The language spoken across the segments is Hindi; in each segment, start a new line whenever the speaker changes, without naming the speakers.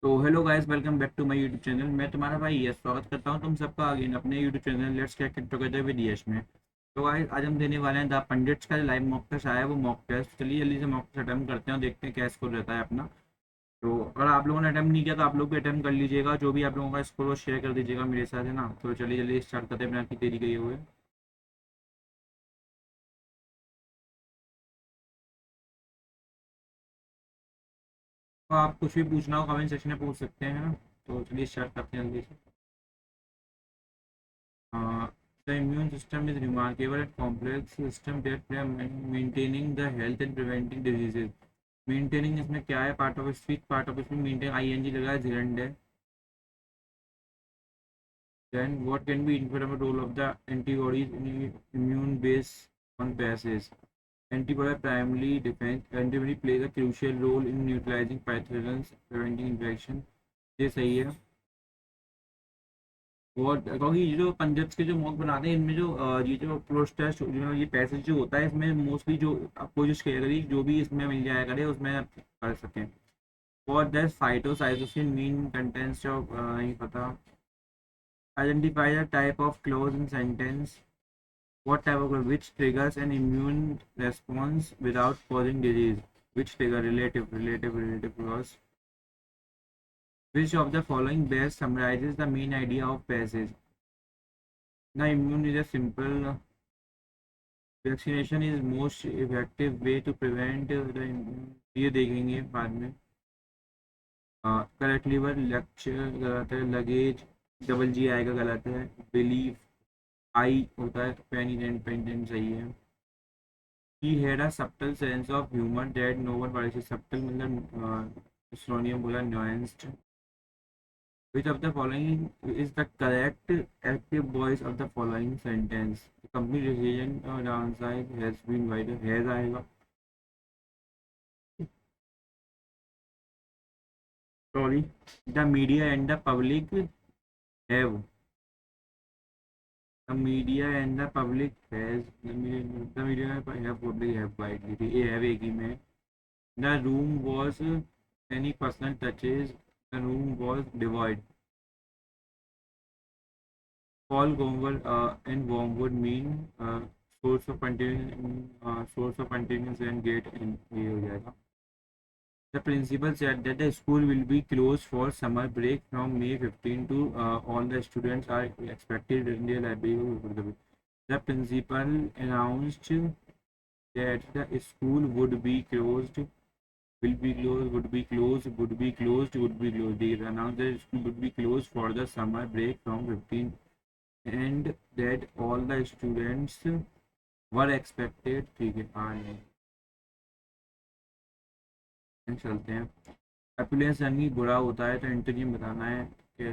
तो hello guys, welcome back to my YouTube channel. मैं तुम्हारा भाई यश स्वागत करता हूं तुम सबका अगेन अपने YouTube channel let's get together with Yash में। तो गाइस आज हम देने वाले हैं द पंडित्स का जो लाइव मॉक टेस्ट आया है वो मॉक टेस्ट। चलिए जल्दी से मॉक टेस्ट अटेम्प्ट करते हैं और देखते हैं क्या स्कोर रहता है अपना। तो अगर आप लोगों ने अटेम्प्ट नहीं किया तो आप लोग भी अटेम्प्ट कर लीजिएगा, जो भी आप लोगों का स्कोर वो शेयर कर दीजिएगा मेरे साथ, है ना। तो चलिए जल्दी स्टार्ट करते हैं बिना की देरी गई हुए। तो आप कुछ भी पूछना हो कमेंट सेक्शन में पूछ सकते हैं, है ना। तो चलिए स्टार्ट करते हैं जल्दी से। The immune system is remarkable and complex system that play maintaining the health and preventing diseases. Maintaining इसमें क्या है, part of speech, part of इसमें मेंटेन आईएनजी लगा है, झिरंड है। Then what can be informative role of the antibodies in immune base on passage. Antibody primary defence antibody plays a crucial role in neutralising pathogens preventing infection. ये सही है। और क्योंकि ये जो पंजाब्स के जो मॉक बनाते हैं इनमें जो ये जो प्रोस्टेस्ट जो ये पैसेज जो होता है इसमें मोस्टली जो आप कोशिश किया करिए जो भी इसमें मिल जाया करे उसमें आप कर सकें। और दैट फाइटोसाइटोसिन मीन कंटेंट्स ऑफ नहीं पता। Identify the type of close in sentence. What type of which triggers N immune response without causing disease. Which trigger relative relative relative clause. Which of the following best summarizes the main idea of passage? The immune is a simple. Vaccination is most effective way to prevent the, ये देखेंगे बाद में। करेक्ट लीवर लेक्चर गलत है, लगेज डबल जी आएगा गलत है। बिलीफ आई होता है, पेनिडेंट पेंडेंट सही है। He had a subtle sense of humour that no one बड़ी सब्टल मतलब सिनोनियम बोला nuanced. Which of the following is the correct active voice of the following sentence? The complete decision downside has been wider. Has आएगा। Sorry. The media and the public have. The media and the public has. The media have public have widely. ये have एक ही में। The room was any personal touches. The room was devoid. Fall Gomwell and Wormwood mean source of continuous and gate in ये हो जाएगा। The principal said that the school will be closed for summer break from May 15 to all the students are expected in their library. The principal announced that the school would be closed, will be closed, would be closed, would be closed, would be closed. They announced that the school would be closed for the summer break from 15 and that all the students were expected। ठीक है आने चलते हैं। अपीलेंस यानी बुरा होता है तो इंटरव्यू बताना है कि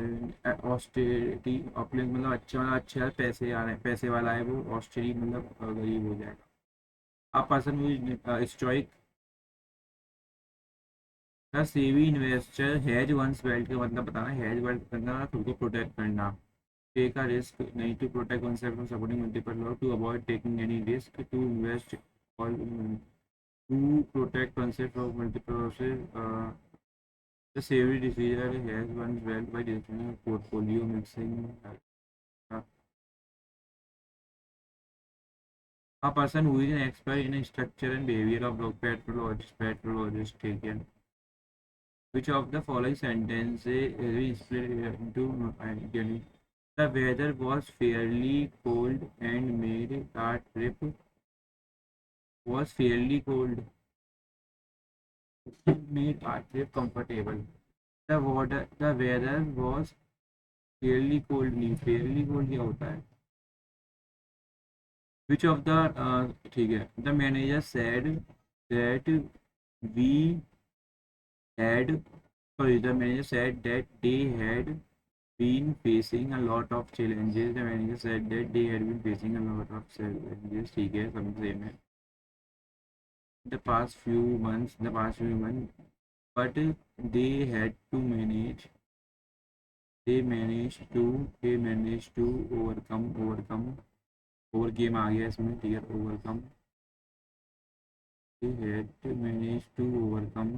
ऑस्टेरिटी अपीलेंस मतलब अच्छा है, पैसे आ रहे हैं, पैसे वाला है वो। ऑस्टेरी मतलब गरीब हो जाएगा। A person who stoic. The सेवी इन्वेस्टर हैज वंस वेल्थ का मतलब बताना है, हैज वेल्थ करना खुद को प्रोटेक्ट करना। टेक अ रिस्क नहीं, to protect oneself from supporting multiple law, to avoid taking any risk, to invest or to protect oneself from multiple losses। the savory decision has one's wealth by designing a portfolio mixing। a person who is an expert in a structure and behavior of dog pathologist taken। which of the following sentences is split into identity? The weather was fairly cold and made our trip was fairly cold made our trip comfortable। The weather was fairly cold नहीं, fairly cold क्या होता है। which of the ठीक है। the manager said that we had sorry the manager said that they had been facing a lot of challenges। The manager said that they had been facing a lot of challenges। ठीक है सब सेम है। the past few months but they had to manage they managed to overcome overcome आ गया इसमें, ठीक है। Overcome they had to manage to overcome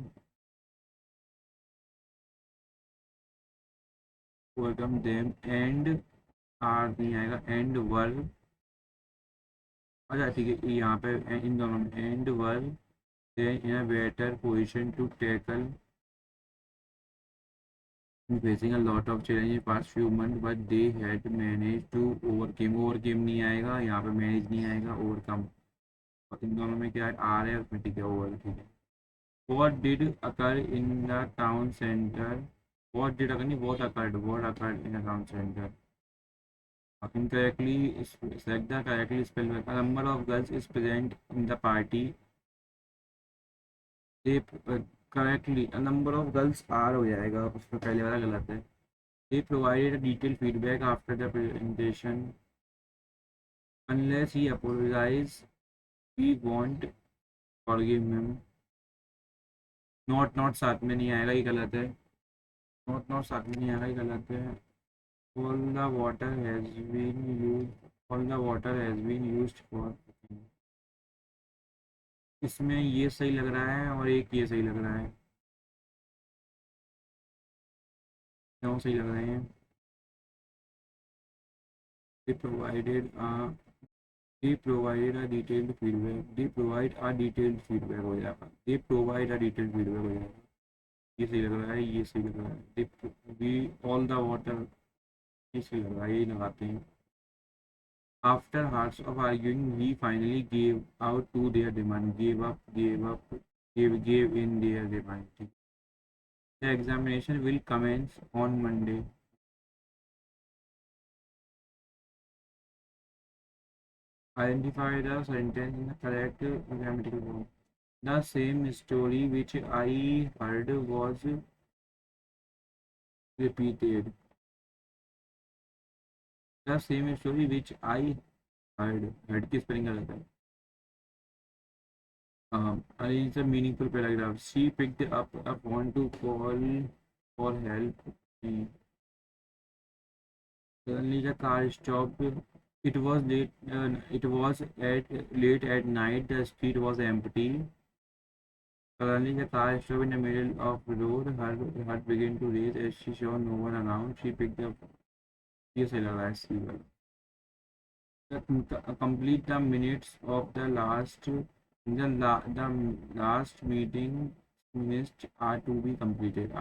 overcome them and R नहीं आएगा एंड वर। अच्छा ठीक है यहाँ पे इन दोनों में and were in a better position to tackle facing a lot of challenge in past few months but they had managed to overcame नहीं आएगा यहाँ पे manage नहीं आएगा overcome। और इन दोनों में क्या है आर है उसमें ठीक है ओवर ठीक है। what did occur in the town center what did occur नहीं what occurred in the town center। incorrectly select the correctly spelled a number of girls is present in the party they correctly a number of girls are हो जाएगा उसमें पहले वाला गलत है। they provided a detailed feedback after the presentation unless he apologizes we won't forgive him। Not साथ में नहीं आएगा ये गलत है। नॉट साथ में नहीं आएगा ये गलत है। all the water has been used all the water has been used for इसमें ये सही लग रहा है और एक ये सही लग रहा है दोनों सही लग रहे हैं। they provided a they provided a detailed feedback they provide a detailed feedback हो जाएगा they provide a detailed feedback हो जाएगा। ये सही लग रहा है ये सही लग रहा है they we all the water ये सही लग रहा है ये लगाते हैं। After hours of arguing, he finally gave out to their demand, gave in their demand. The examination will commence on Monday. Identify the sentence in the correct grammatical form. The same story which I heard was repeated. The same story which I heard की spelling गलत है। Arrange a meaningful paragraph. She picked up a phone to call for help. Suddenly the car stopped. It was late. It was at late at night. The street was empty. Suddenly the car stopped in the middle of the road. Her heart began to race as she saw no one around. She picked up. Yes, complete the minutes of the last meeting minutes are to be completed.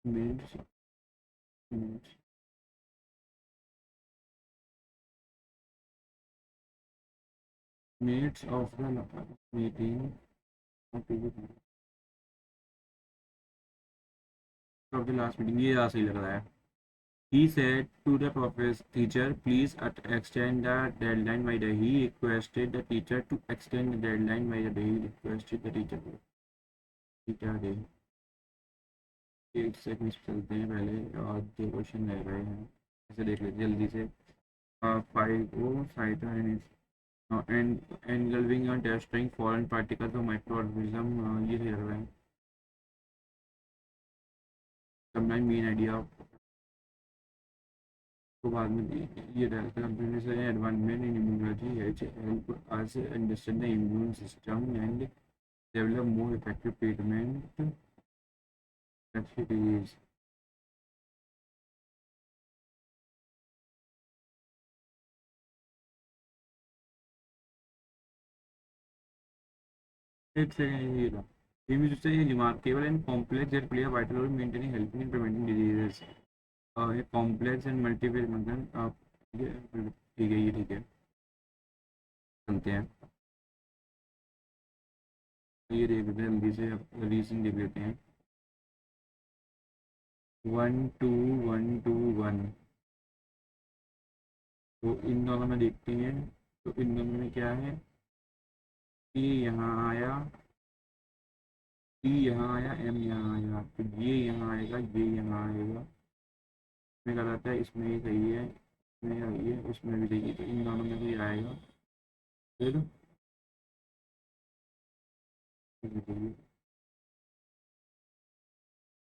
Minutes minutes minutes of the meeting are to be of the last meeting ये सही लग रहा है। He said to the teacher, please extend the deadline by the he requested the teacher to extend the deadline by the day. He requested the teacher to teacher day। एक सेकंड चलते हैं पहले और दो क्वेश्चन रह गए हैं ऐसे देख लेते जल्दी से। फाइव ओ साइट एंड एनगल्विंग और डेस्ट्रॉइंग फॉरेन पार्टिकल्स और माइक्रोऑर्गेनिज्म ये सही लग रहा है। समटाइम मेन आइडिया तो बाद में ये computer advancement in immunology help us understand the immune system and develop more effective treatment disease. एक सेकंड ये लो इम्यून सिस्टम ये remarkable and complex that play a vital role in maintaining helping in preventing diseases. ये कॉम्प्लेक्स एंड मल्टीपल मतलब आप ठीक है ये ठीक है चलते हैं। ये देख लेते हैं जल्दी से रीजन देख लेते हैं 1 2 1 2 1 तो इन दोनों में देखते हैं तो इन दोनों में क्या है ये यहाँ आया ई यहाँ आया एम यहाँ आया तो ये यहाँ आएगा ये यहाँ आएगा इसमें गलत है इसमें ये सही है इसमें सही है इसमें भी सही है तो इन दोनों में से ये आएगा फिर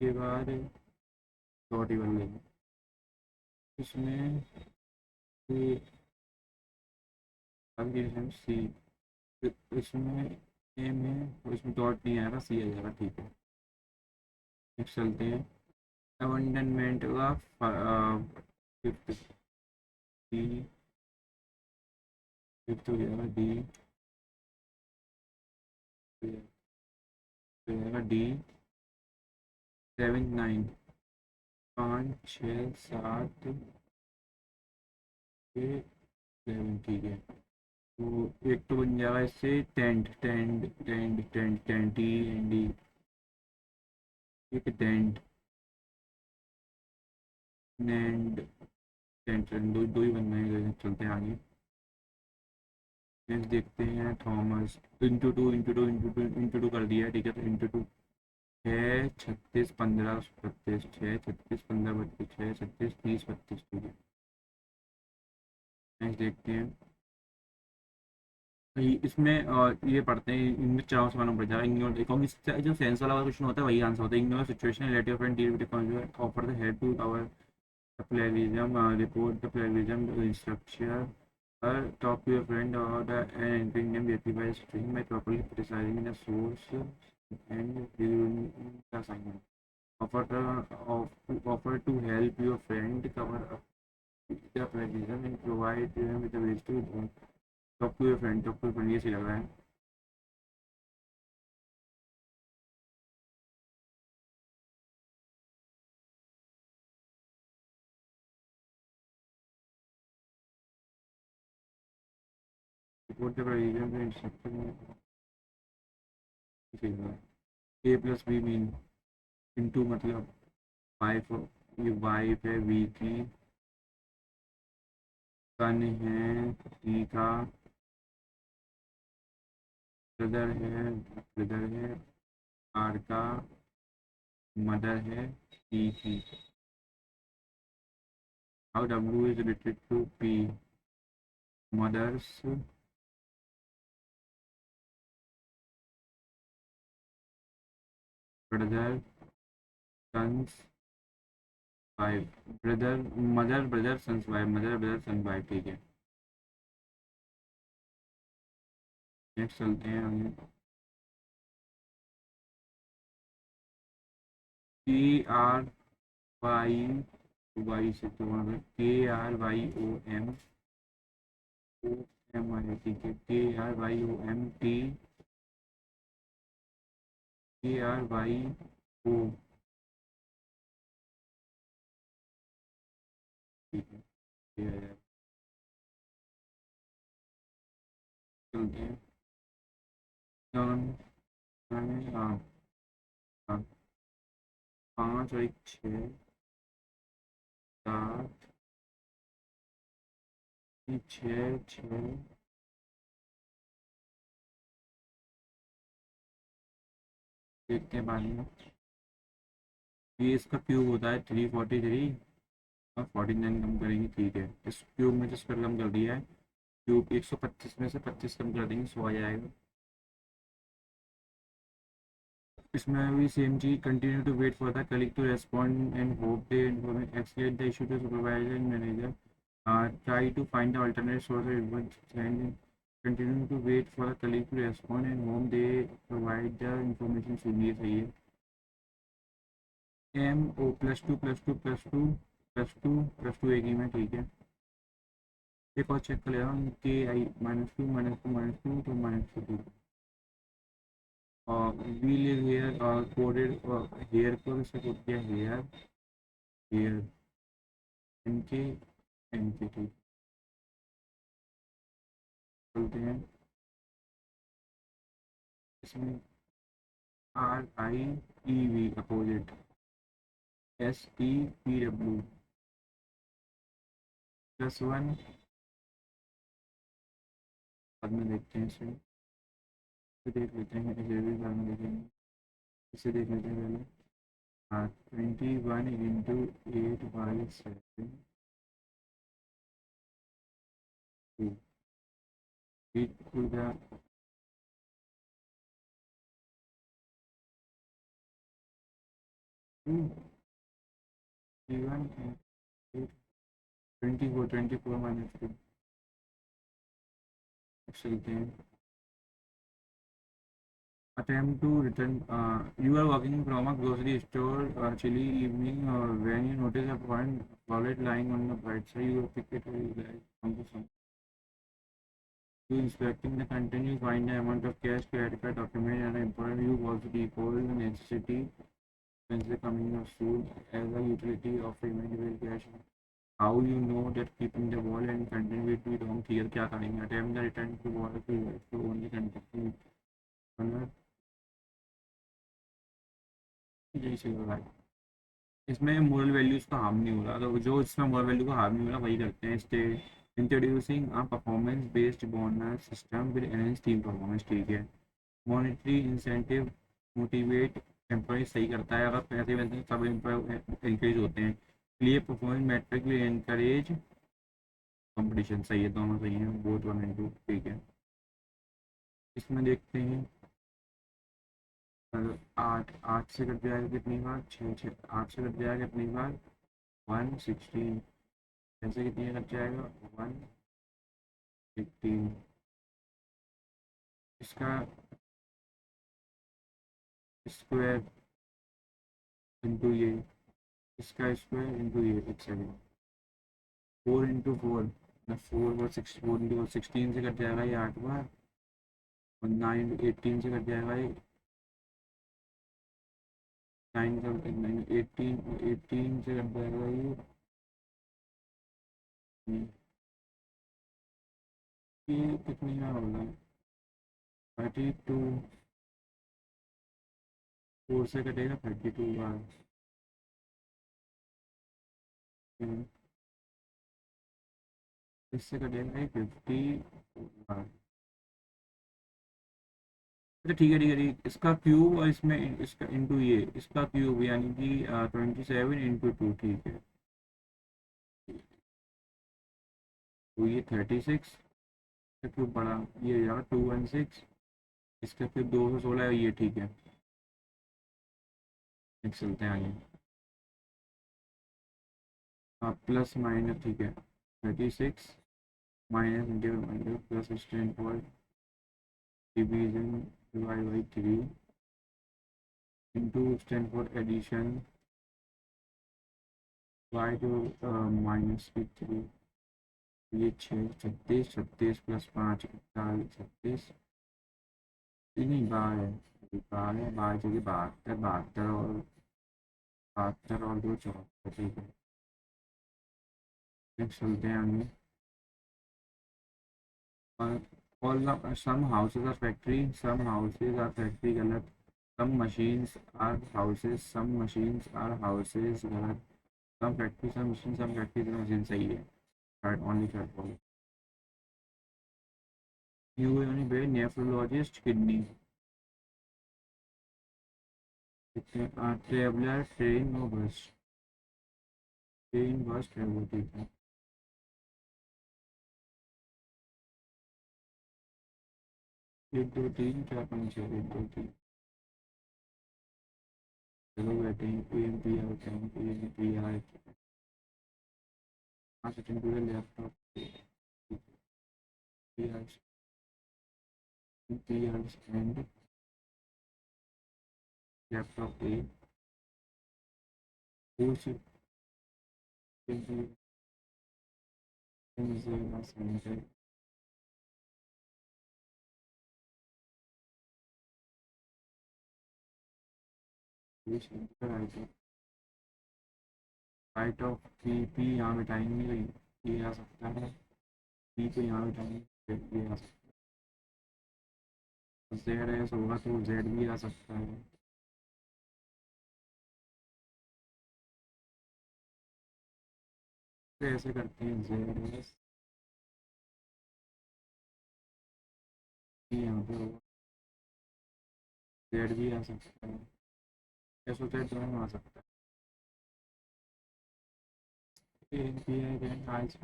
के बाद डॉट बन गई इसमें सी इसमें ए में और इसमें डॉट नहीं आएगा, सी आ जाएगा, ठीक है। नेक्स्ट चलते हैं। अबंडनमेंट का फिफ्थ, डी, फिफ्थ हो जाएगा डी, हो जाएगा डी। सेवन नाइन, पाँच छः सात छः सेवन, ठीक है। तो एक तो बन जाएगा इससे tent, tent tent tent tent, T N D, एक टेंट, एंड टेंट, दो दो ही बनना है, चलते हैं आगे। नेक्स्ट देखते हैं Thomas. Into two into two into two into two कर दिया है, ठीक है। तो इंटू टू, छः छत्तीस पंद्रह बत्तीस, छः छत्तीस पंद्रह बत्तीस, छः छत्तीस तीस बत्तीस, ठीक है। नेक्स्ट देखते हैं। इसमें ये पढ़ते हैं, इनमें चारों से मालूम पड़ जाएगा। इग्नोर, इकोनॉमिक्स जो सेंस वाला क्वेश्चन होता है वही आंसर होता है। Ignore situation, let your friend deal with economics, offer the head to our plagiarism, report the plagiarism structure, talk to your friend or the an entering them justify string by properly criticizing the source and reviewing the assignment. Offer offer to help your friend cover up the plagiarism and provide them with the ways to talk to your friend. Talk to your friend, ये सही लग रहा है। Report the plagiarism and instruction, सही लग रहा है। A plus B mean into मतलब वाइफ, ये वाइफ है वी की, सन है टी का, ब्रदर है आर का, मदर है ई की। How W is related to P, mother's, brother, son's, wife, brother mother brother son's wife, mother brother son wife, ठीक है। नेक्स्ट चलते हैं हम। के आर वाई, वाई से तो वहाँ K R Y O M, O M I, ठीक है। K R Y O M T, K R Y O, ठीक है। चलते हैं। हाँ हाँ, पाँच और एक छः, सात, छः छः, देखते हैं बाद में। ये इसका क्यूब होता है 343 और 49 कम करेंगे, ठीक है। इस क्यूब में जिस पर कम कर दिया है, क्यूब 125 में से 25 कम कर देंगे, 100 आ जाएगा। इसमें भी सेम चीज, continue to wait for the colleague to respond and hope they escalate the issue to supervisor and manager, try to find the alternate source of information, continue to wait for the colleague to respond and hope they provide the information, सुनिए सही है। M O plus two plus two plus two plus two plus two एक ही में, ठीक है। एक और चेक कर ले रहा हूँ, K I minus two minus two minus two तो माइनस टू, ठीक है। और वी लिव हेयर और कोडेड, हेयर को इससे कोड किया here, here N K, N K, ठीक। चलते हैं। इसमें R I E V opposite, S T P W plus one, बाद में देखते हैं इसे। इसे देख लेते हैं, इसे भी बाद में देखेंगे। इसे देख लेते हैं पहले। हाँ, 21 into 8/7, to the, to 21 24 24 minus two. चलते हैं। attempt to return, you are walking from a grocery store, chilly evening, when you notice a point wallet lying on the right side, you pick it, you like come to some, you inspecting the content, you find the amount of cash, credit card, document, and important, you also decode the necessity when the coming of food as a utility of payment will cash. How you know that keeping the wallet and content will be wrong? Here क्या करेंगे? Attempt the return to wallet to only content, यही चीज़ हो रहा है। इसमें मोरल वैल्यूज का हार्म नहीं हो रहा, तो जो इसमें मोरल वैल्यू का हार्म नहीं हो रहा वही करते हैं। Stay introducing a performance based bonus system with enhance team performance, ठीक है। मॉनेटरी इंसेंटिव मोटिवेट एम्प्लॉय, सही करता है, अगर पैसे वैसे सब एम्प्लॉय इंक्रीज होते हैं। Clear performance metric will encourage competition, सही है, दोनों सही हैं, बोथ 1 and 2, ठीक है। इसमें देखते हैं, अगर आठ आठ से कट जाएगा कितनी बार, छः छः आठ से कट जाएगा कितनी बार, 116, ऐसे कितनी लग जाएगा, 118। इसका स्क्वायर इंटू ये, इसका स्क्वायर इंटू ये, एक सेकेंड, 4 into 4, 4 और 16 से कट जाएगा ये 8 बार, और 9 18 से कट जाएगा ये 9 का 18, 18 से कट जाएगा ये कितनी बार होगा, 32, 4 से कटेगा 32 बार, इससे कटेगा 50 बार। अच्छा ठीक है ठीक है ठीक है, इसका क्यूब और इसमें इसका इंटू ये, इसका क्यूब यानी कि 27 into 2, ठीक है। तो ये 36 का क्यूब बड़ा, ये जाएगा 216, इसका क्यूब 216 है, ये ठीक है। नेक्स्ट चलते हैं आगे, हाँ प्लस माइनस, ठीक है, 36 minus into plus stand for division divide by 3 into stand for addition Y two -3, ये 36 36 +5 41, 36 नहीं 12 12 जगह 72, 72 और 2 74, ठीक है। नेक्स्ट चलते हैं आगे, all the some houses are factory, some houses are factory गलत, some machines are houses, some machines are houses गलत, some factory some machines, some factory some machines, सही है, third only third for you यानी बे नेफ्रोलॉजिस्ट किडनी, ट्रेवलर ट्रेन और बस, ट्रेन बस ट्रेवलर, ठीक है। 1 2 3 4 5 6, 1 2 3, चलो बैठे हैं, P M P R time, P M P R, 5 second पूरे laptop P R and laptop A course centre, right of P, P यहाँ बिठाएंगे, ये आ सकता है, पी को यहाँ बिठाएंगे, ये आ सकता है, जेड एस होगा तो जेड भी आ सकता है। तो ऐसे करते हैं, जेड एस यहाँ पे होगा, जेड भी आ सकता है, एस ओ जेड दोनों आ सकता है, ए पी आई बैंक आज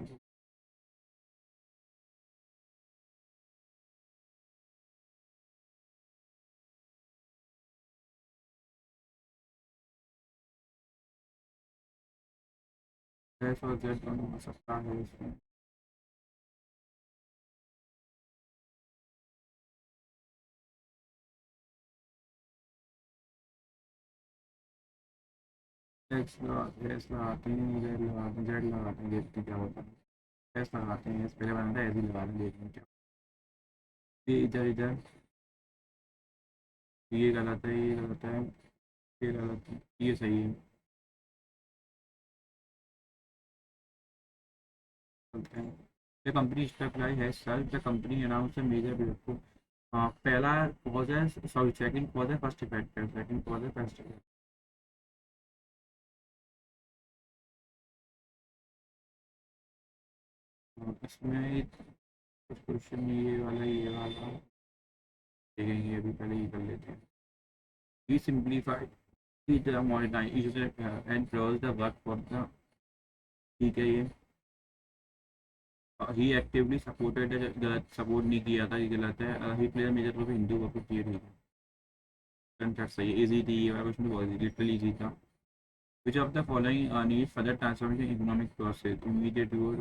एस और जेड दोनों आ सकता है इसमें। एक्स एस लगाते हैं, जेड लगाते हैं, जेड लगाते हैं, देखते हैं क्या होता है। एस लगाते हैं, एस पहले बनाता है, ऐसे ही लगा दें, देखते हैं क्या। ये इधर इधर, ये गलत है, ये गलत है, ये गलत है, ये सही है। चलते हैं। The company stabilise has serve the company announce a major breakthrough. पहला कॉज है, सॉरी सेकंड कॉज है फर्स्ट इफेक्ट है, सेकंड कॉज है फर्स्ट इफेक्ट। इसमें कुछ क्वेश्चन ये वाला देखेंगे, अभी पहले ये कर लेते हैं। We simplified it monetize user and browse the work for the, ठीक है ये। ही एक्टिवली सपोर्टेड, गलत, सपोर्ट नहीं किया था, ये गलत है। ही प्लेयर मेजर रूप हिंदू को ठीक है। कंसेप्ट सही है, इजी थी ये वाला क्वेश्चन, बहुत लिटरली इजी था। विच of the following need further transformation economic process, immediate growth,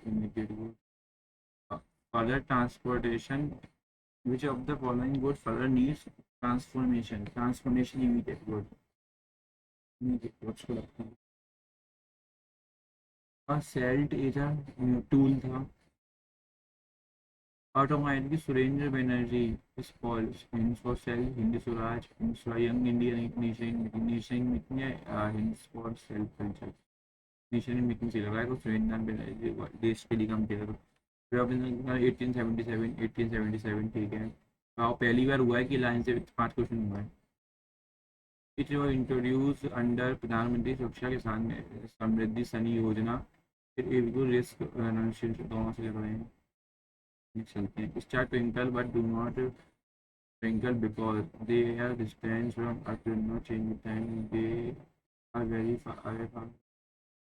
immediate growth, further transportation. Which of the following good further needs transformation, transformation immediate growth, immediate growth को लगता है। और सेल्ट एज टूल था। ऑटोमाइड की सुरेंद्र बनर्जी इस call hints for sale Hindi Swaraj hints young Indian nation nation hints for self culture, nation making से लगा है, सुरेंद्र बनर्जी देश के लिए काम किया था। 1877, 1877, ठीक है। पहली बार हुआ है कि लाइन से 5 क्वेश्चन हुआ है। इट वॉज इंट्रोड्यूस अंडर प्रधानमंत्री सुरक्षा किसान समृद्धि सनी योजना। फिर एक रिस्क दोनों से लग रहे हैं, चलते हैं। Stars twinkle but do not twinkle because they are distance from earth do not change time, they are very far,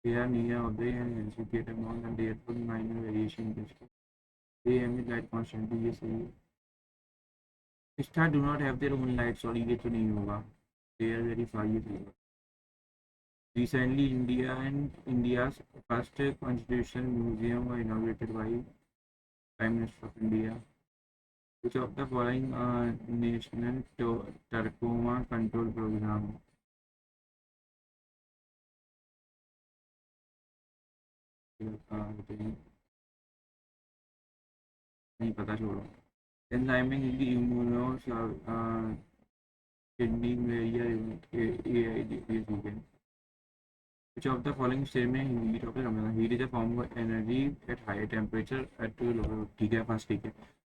they are near or they are educated among and therefore minor variation in this, they emit light constantly, ये सही है। Star do not have their own light, sorry ये तो नहीं होगा, दे आर वेरी फार, ये सही है। Recently India and India's first constitution museum were inaugurated by prime minister of India. Which of the following national trachoma control program? नहीं पता, छोड़ो। एंजाइमिंग इम्यूनो किडनी वेरिया, which of the following statement heat of the heat is a form of energy at higher temperature at lower, ठीक है फर्स्ट, ठीक है।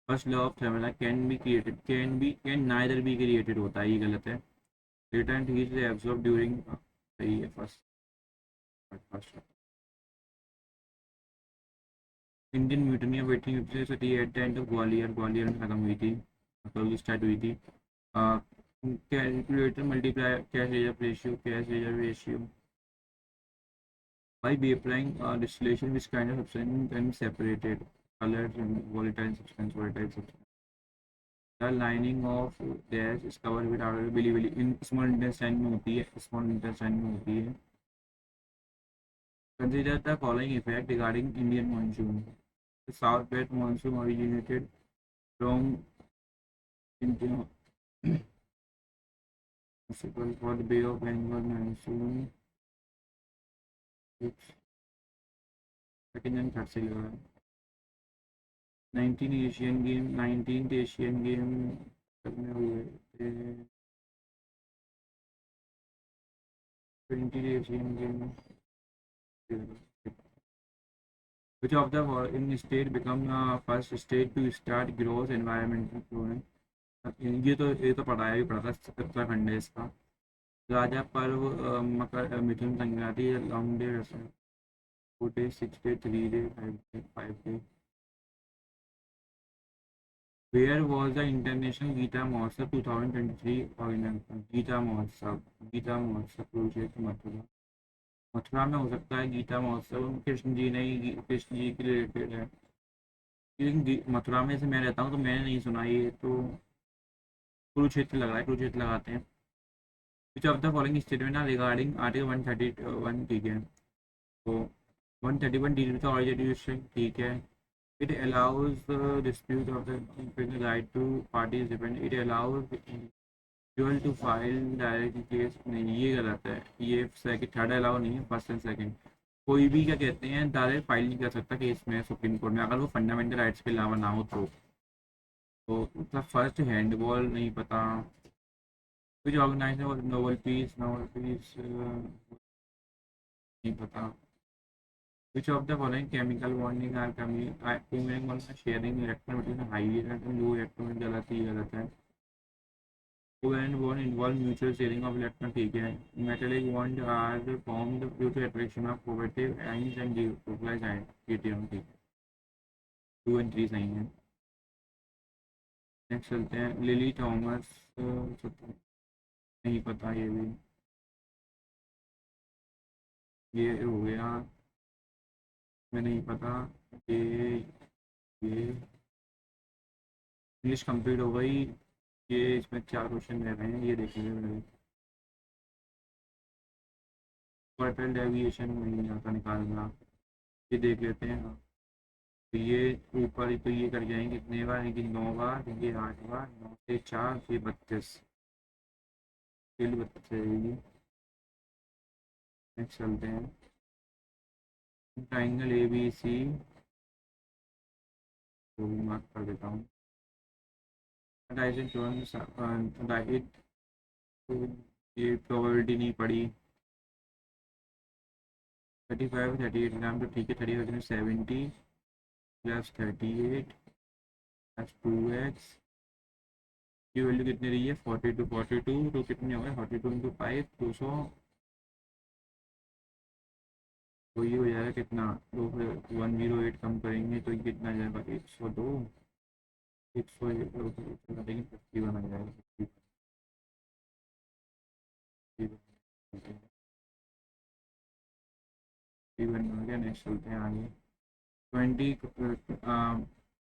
First law of thermodynamics can be created, can neither be created होता है, ये गलत है। Return heat is absorb during, सही है first, first. Indian mutiny of 1858 of Gwalior, Gwalior में खत्म हुई थी, मतलब स्टार्ट हुई थी। Calculator multiply cash reserve ratio, cash reserve ratio by be applying distillation, which kind of substance can be separated, colored and volatile substance, volatile substance. The lining of gas is covered with outer billy, in small intestine में होती है, small intestine में होती है। Consider the following effect regarding Indian monsoon. The southwest monsoon originated from Indian for the Bay of Bengal monsoon, which second and third से लगा है। 19 Asian game, 19th Asian game करने हुए थे, 20 Asian game. Which of the following state become first state to start gross environmental program? ये तो पढ़ा था, उत्तराखंड है इसका। Raja Parba, Makar, Mithun Sankranti, long day, 4 day, 6 day, 3 day, 5 day. Where was the International Gita Mahotsav 2023 organized? Gita Mahotsav Kurukshetra, Mathura. Mathura में हो सकता है गीता महोत्सव, कृष्ण जी नहीं, कृष्ण जी के रिलेटेड है, लेकिन मथुरा में से मैं रहता हूँ तो मैंने नहीं सुना ये, तो कुरुक्षेत्र लग रहा है, कुरुक्षेत्र लगाते हैं। Which of the following statement are regarding article 131, ठीक है। तो 131 डील विद ऑर्गेनाइजेशन, ठीक है। It allows the dispute of the right to parties depend. It allows dual to file direct case नहीं, ये गलत है। ये सेकंड थर्ड अलाउ नहीं है, फर्स्ट एंड सेकंड। कोई भी क्या कहते हैं डायरेक्ट फाइल नहीं कर सकता केस में सुप्रीम कोर्ट में, अगर वो फंडामेंटल राइट्स के अलावा ना हो तो मतलब फर्स्ट हैंडबॉल नहीं पता। कुछ organize Nobel peace, Nobel peace नहीं पता। Which of the following chemical bonding are sharing electron between high electron low electron, गलत ही गलत है। Covalent bond involve mutual sharing of electron, ठीक है। Metallic bond are formed due to attraction of positive ions and nucleus KTI, ठीक है। 2 और 3 सही है। नेक्स्ट चलते हैं लिली थॉमस, नहीं पता ये भी। ये हो गया, मैं नहीं पता। ये इंग्लिश कंप्लीट हो गई। ये इसमें 4 क्वेश्चन रह रहे हैं, ये देखेंगे मैंने। क्वार्टर डेविएशन नहीं आता निकालना, ये देख लेते हैं। हाँ, तो ये ऊपर तो ये कर जाएंगे कितने बार, लेकिन 9 बार, ये 8 बार, 9 से 4 ये 32, फिर 32 रहेगी। नेक्स्ट चलते हैं ट्राइंगल ए बी सी, तो मार्क कर देता हूँ। डाइजेंट डाइट, ये प्रोबेबिलिटी नहीं पड़ी। 35 38 ग्राम, तो ठीक है। 35 में 70 प्लस 38 प्लस 2x की वैल्यू कितनी रही है, 42। 42 तो कितने हो गए, 42 इंटू 5 200, तो ये हो जाएगा कितना, तो फिर 108 कम करेंगे तो ये कितना जाएगा, 102। 101 लेकिन 51 आ जाएगा, 51 आ गया। नेक्स्ट चलते हैं आगे। 20,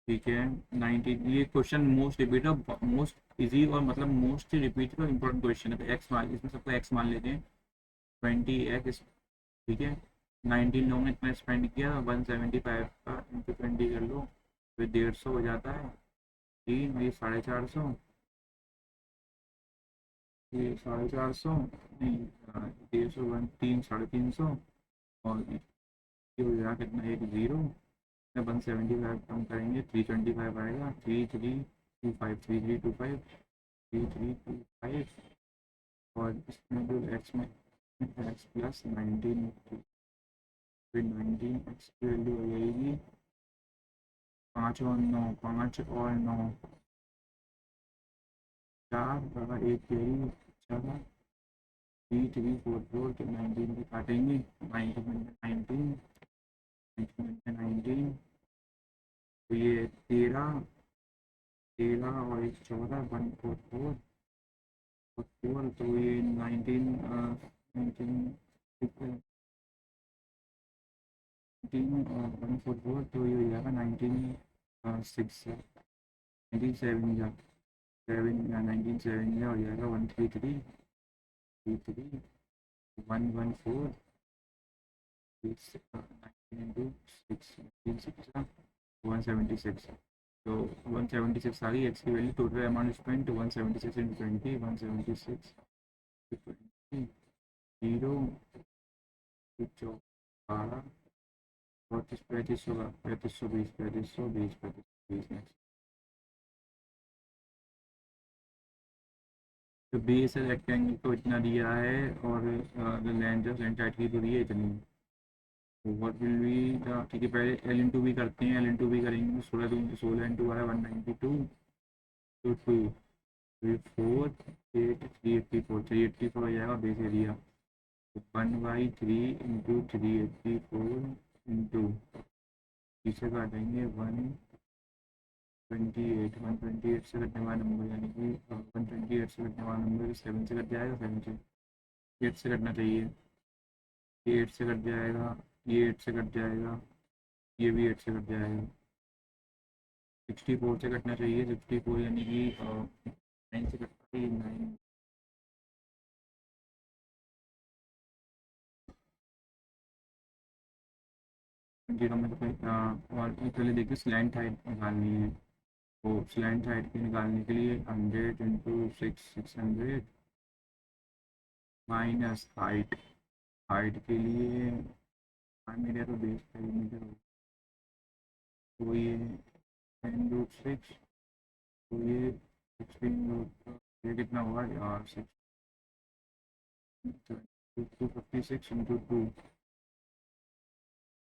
ठीक है। 19, ये question most repeated, most easy और मतलब मोस्ट रिपीटेड और इम्पोर्टेंट क्वेश्चन है, तो एक्स मान, इसमें सबको एक्स मान लेते हैं। 20x, ठीक है। 19 लोगों ने इतना स्पेंड किया, 175 का इंटू 20 कर लो, फिर 150 हो जाता है। तीन, ये 450, ये 450 नहीं, 150 वन, 3 350, और ये हो जाएगा कितना, एक जीरो। 175 कम करेंगे, 325 आएगा। 3325, 3325, 3325, और इसमें जो एक्स में एक्स प्लस 19, फिर 19x की वैल्यू हो जाएगी 5 और 9, 5 और 9 4 बड़ा एक कैरी, 4 3 3 4 4, तो 19 भी काटेंगे। 19 में 19, 19 तो ये 13, 13 और एक 14, 144 और 4, तो ये 19, 19 144, तो ये हो जाएगा 19 6, 19 7 7 या 19 7 या हो जाएगा 133 33 114, 176, तो 176 आ गई एक्स की value. Total amount spend 176 into 20, 176 20 zero 12 32 3500 3520 3520 3520। तो बेस रेक्टेंगल को इतना दिया है, और लेंथ ऑफ सेंटर की दूरी है इतनी। तो व्हाट विल बी द, ठीक है, पहले एल इंटू भी करते हैं। एल इंटू भी करेंगे, 16 दूनी 16 इंटू है 192, तो 2 3 4 8 384, 384 हो जाएगा बेस एरिया। 1/3 इंटू 384 इंटू, पीछे काटेंगे 128, 128 से कटने वाला नंबर, यानी कि 128 से कटने वाला नंबर 7 से कट जाएगा, 7 से 8 से कटना चाहिए, ये 8 से कट जाएगा, ये 8 से कट जाएगा, ये भी 8 से कट जाएगा। 64 से कटना चाहिए, 64 यानी कि 9 से कटता है, 9 जीरो में तो और पहले देखिए स्लैंट हाइट निकालनी है। तो स्लैंट हाइट की निकालने के लिए 100 × 6 600 माइनस हाइट। हाइट के लिए मेरे तो 20 मीटर हो, तो ये 10√6, तो ये 16 ये कितना होगा यार, 256 × 2,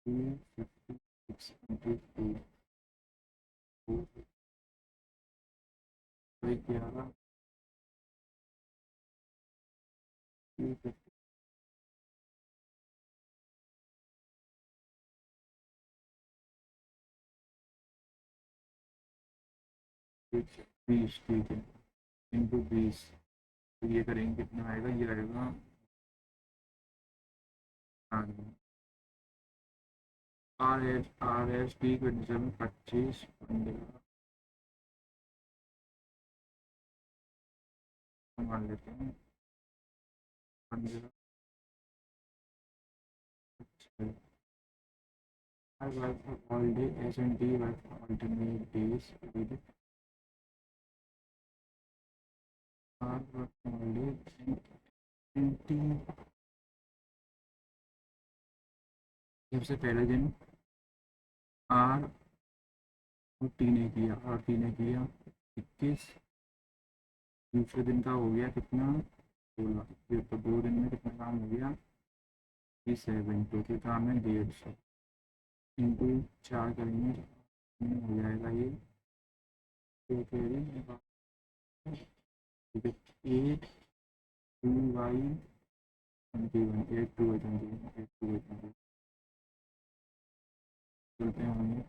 256 × 2, तो क्या होगा 20, ठीक है, × 20, तो ये करेंगे कितना आएगा, ये आएगा RHD कंडीशन 25 15 मान लेते हैं, 15 I work for all day, S&T work for alternate days with R work for all day, S&T सबसे पहले दिन R और T ने किया, R T ने किया 21, दूसरे दिन का हो गया कितना 16, फिर तो 2 दिन में कितना काम हो गया 7, टोटल काम है 150 इंटू 4 करेंगे, हो जाएगा ये, तो कह रही ठीक है 8 2y 21, 8 2 21, 8 2 चलते हैं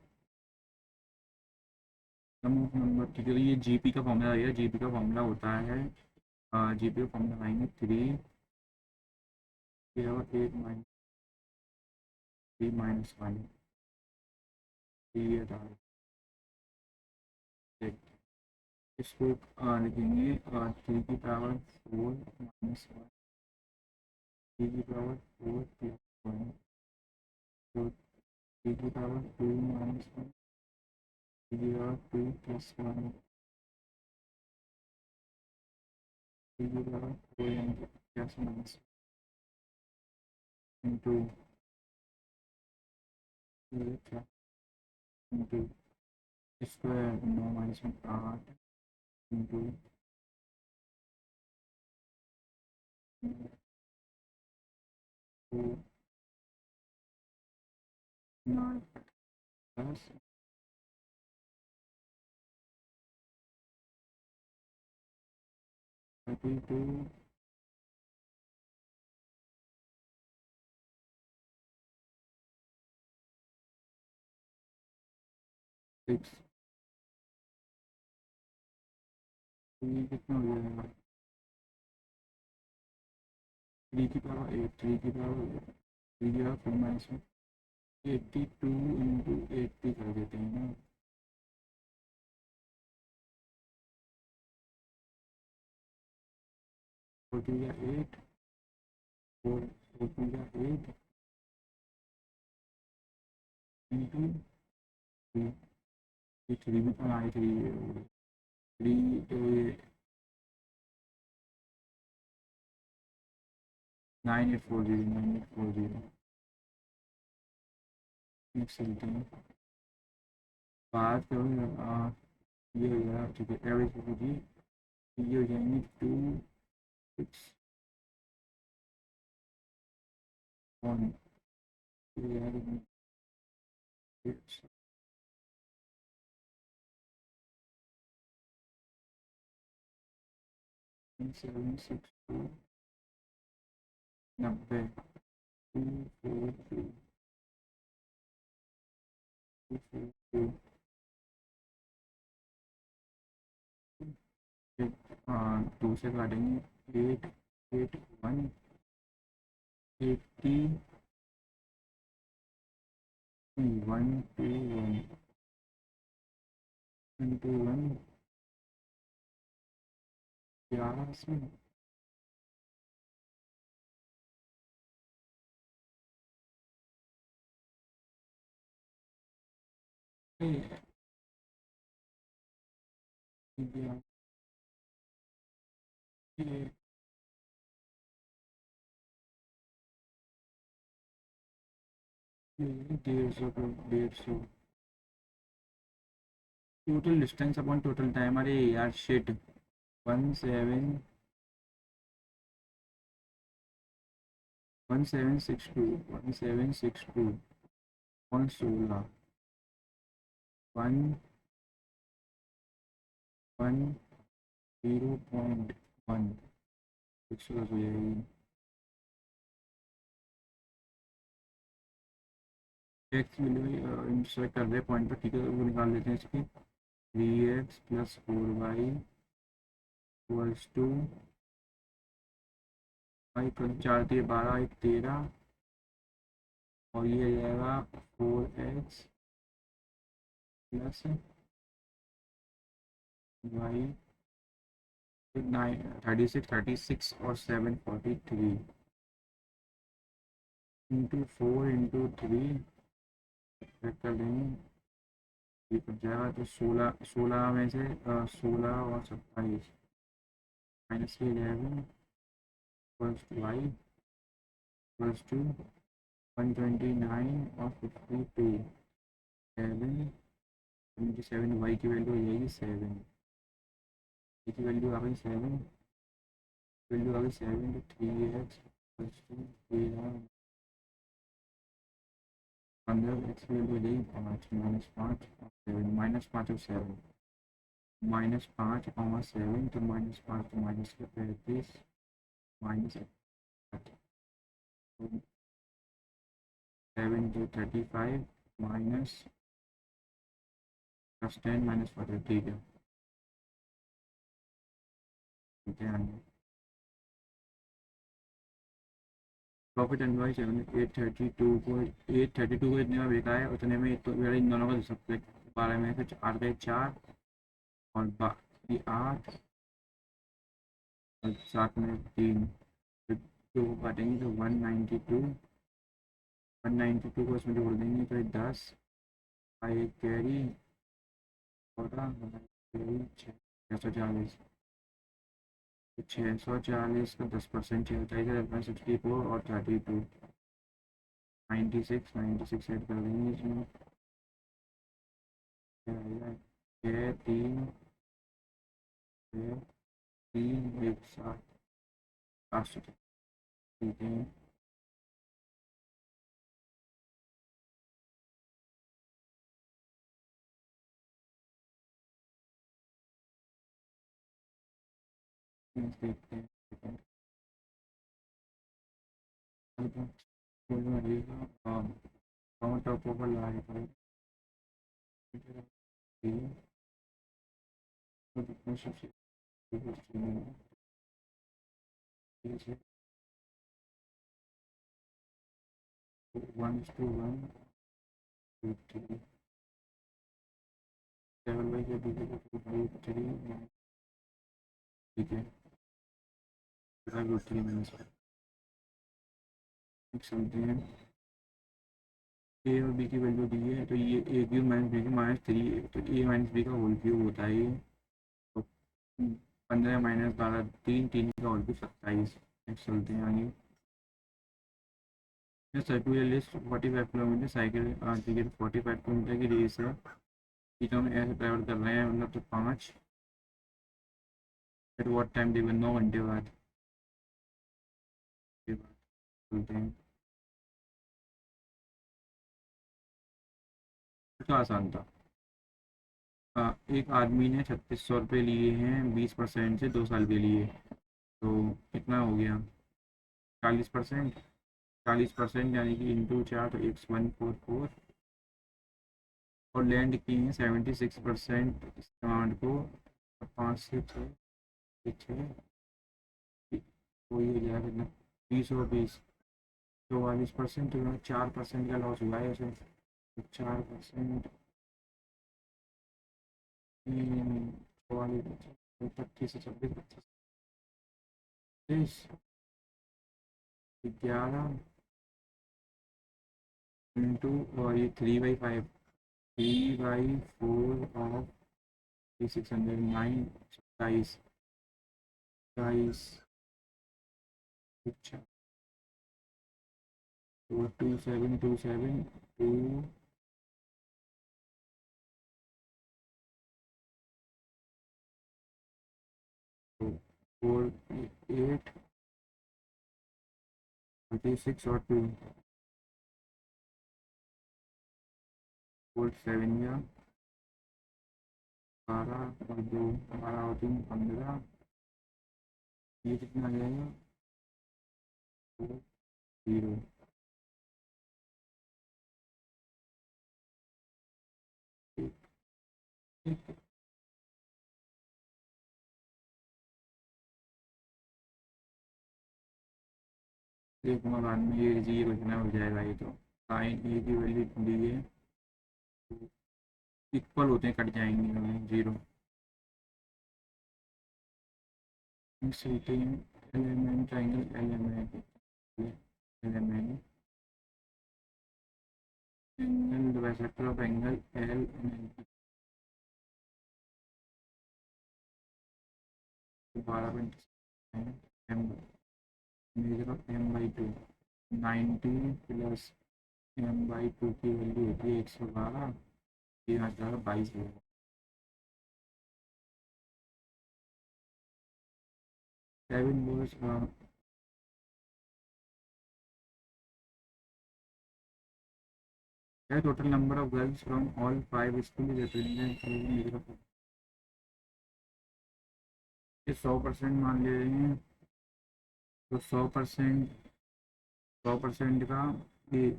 नंबर, ठीक है, ये जीपी का फॉर्मूला आएगा, जीपी का फॉर्मूला होता है, जीपी का फॉर्मूला आएंगे 3 8 - 3 - 1, ये था, इसको लिखेंगे 3 की पावर 4 - 1, 3 की पावर 4 + 1, तो 3 की पावर 2 - 1, 3 की पावर 2 + 1, 3 की पावर 4 यानी कि 50 - इंटू इंटू स्क्वायर 9 - 8 इंटू 4 9 + 32 6, तो ये कितना हो जाएगा 3 की पावर 8, 3 की पावर 4 - 1, 82 इंटू 80 कर देते हैं ना, 4 × 8, 4 × 8 इंटू 3, ये 3 भी तो आई 3 तो ये 9840 नेक्स्ट चलते हैं, बात करूँ ये हो गया, ठीक है, एवरेज होगी, ये हो जाएंगे 261, 762 90 242 242, टू से काटेंगे 881 80 121 21 11 में ये 150 को 150 total distance upon total time, अरे यार शिट, 1762 और 16 110.1 6 हो जाएगी। एक्स वैल्यू इंटरसेक्ट कर रहे हैं पॉइंट पर, ठीक है, वो निकाल लेते हैं इसकी। 3x + 4y इक्वल्स टू, भाई कल 4 × 3 = 12, 1 13, और ये आ जाएगा 4x + y 9 36 और 743 इंटू 4 × 3 कर देंगे, ये बच जाएगा। तो 16 में से 16 और 27 -11 + y = 129 और 52 7 y की वैल्यू हो जाएगी 7, y की वैल्यू आ गई 7, वैल्यू आ गई 7, तो 3x + 13 15, x की वैल्यू हो जाएगी 5 -5 और 7 -5 और 7 -5 और 7, तो -5 तो माइनस के 35 -8, 7 to 35 माइनस +10 -40, ठीक है। प्रॉफिट एंड लॉस 832 को इतने में बेचा है, उतने में तो मेरा इन दोनों का सबसे 12 में से 8 गए 4 और बाकी 8 और 7 में 3, तो 2 को काटेंगे तो 192 को इसमें जोड़ देंगे तो 10 का एक कैरी 14 कैरी 640, तो 640 का 10% होता है 64 और 32, 96 ऐड कर देंगे इसमें, 6 3 6 3 1 7 800, ठीक है। देखते हैं काउंट ऑफ ओवर लाएगा सबसे 1:1 7 बाई के √3, ठीक है, √3 मैंने चलते हैं। ए और बी की वैल्यू दी है, तो ये ए क्यूब माइनस बी क्यूब -3 है, तो ए माइनस बी का होल क्यूब होता है ये, तो 15 -12 3 3 का होल क्यूब 27। नेक्स्ट चलते हैं आगे। सर्कुलर लिस्ट 45 किलोमीटर साइकिल, ठीक है, 45 किलोमीटर की रेस है, तीनों में ऐसे ट्रैवल कर रहे हैं, मतलब तो 5 एट वॉट टाइम दे 9 घंटे बाद चलते हैं। तो आसान था। एक आदमी ने 3600 रुपये लिए हैं 20% से 2 साल के लिए, तो कितना हो गया 40%, 40% यानी कि इंटू 4, तो 144, और लैंड की हैं 76% इस अमाउंट को, 5 से 6 तो ये हो जाएगा कितना 20 44%, तो 4% का लॉस हुआ है उसे, तो 4% 44 25 से 26 25 11 इंटू, और ये 3/5 3/4 ऑफ 609 27 27 अच्छा 2727 4 8 36 और 2 4 7 या 12 और 2 12 और 3 15 ये कितना आ जाएगा 0 1 देखूंगा बाद में ये कुछ ना हो जाएगा ये तो साइन ए की वैल्यू दी है इक्वल होते हैं कट जाएंगे हमें 0 element triangle element angle the bisector of angle L and 12 M measure of m/2 90 plus m/2 की वैल्यू होती है 112 3022 होगा 7 boys total number of girls from all 5 school represented ये 100% मान ले रहे हैं तो 100% का ये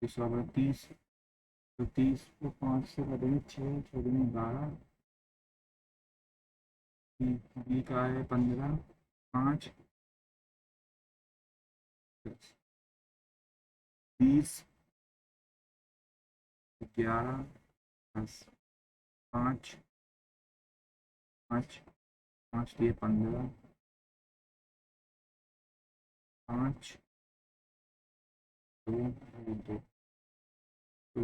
130 तो 30 को 5 से करेंगे 6 6 12 बी का है 15 5 20 11 10 5 5 5 दिए 15 5 2 2 तो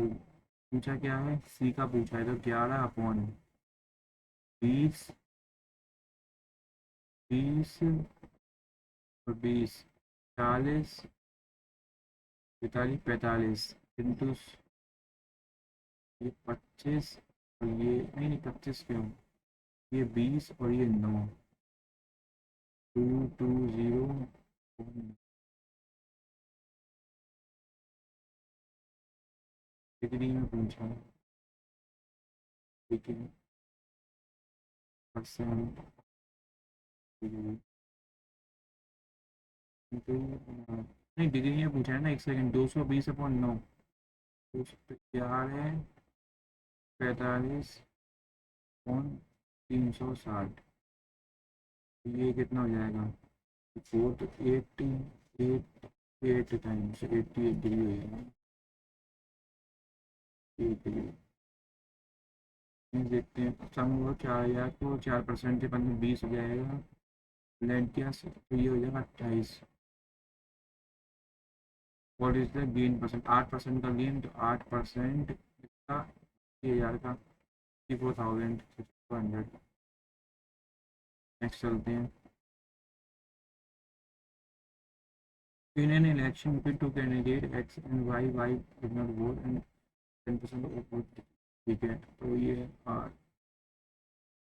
पूछा क्या है सी का पूछा है तो 11/20 20 और 20 40 45 45 इंटू ये 25 और ये नहीं 25 क्यों ये 20 और ये 9 220 डिग्री में पूछा है लेकिन परसेंट नहीं डिग्री में पूछा है ना 1 सेकंड 220/9 है 45/360 ये कितना हो जाएगा 4 तो 8 टाइम्स 88 डिग्री हो जाएगा 8 डिग्री देखते हैं सम हुआ 4000 को 4% से 20 हो जाएगा लेंथ क्या तो ये हो जाएगा 28 what is the gain percent 8% का गेन तो 8% इसका 1000 का 54,600 नेक्स्ट चलते हैं in an election between two candidates X and Y did not vote and 10% of vote ठीक है तो ये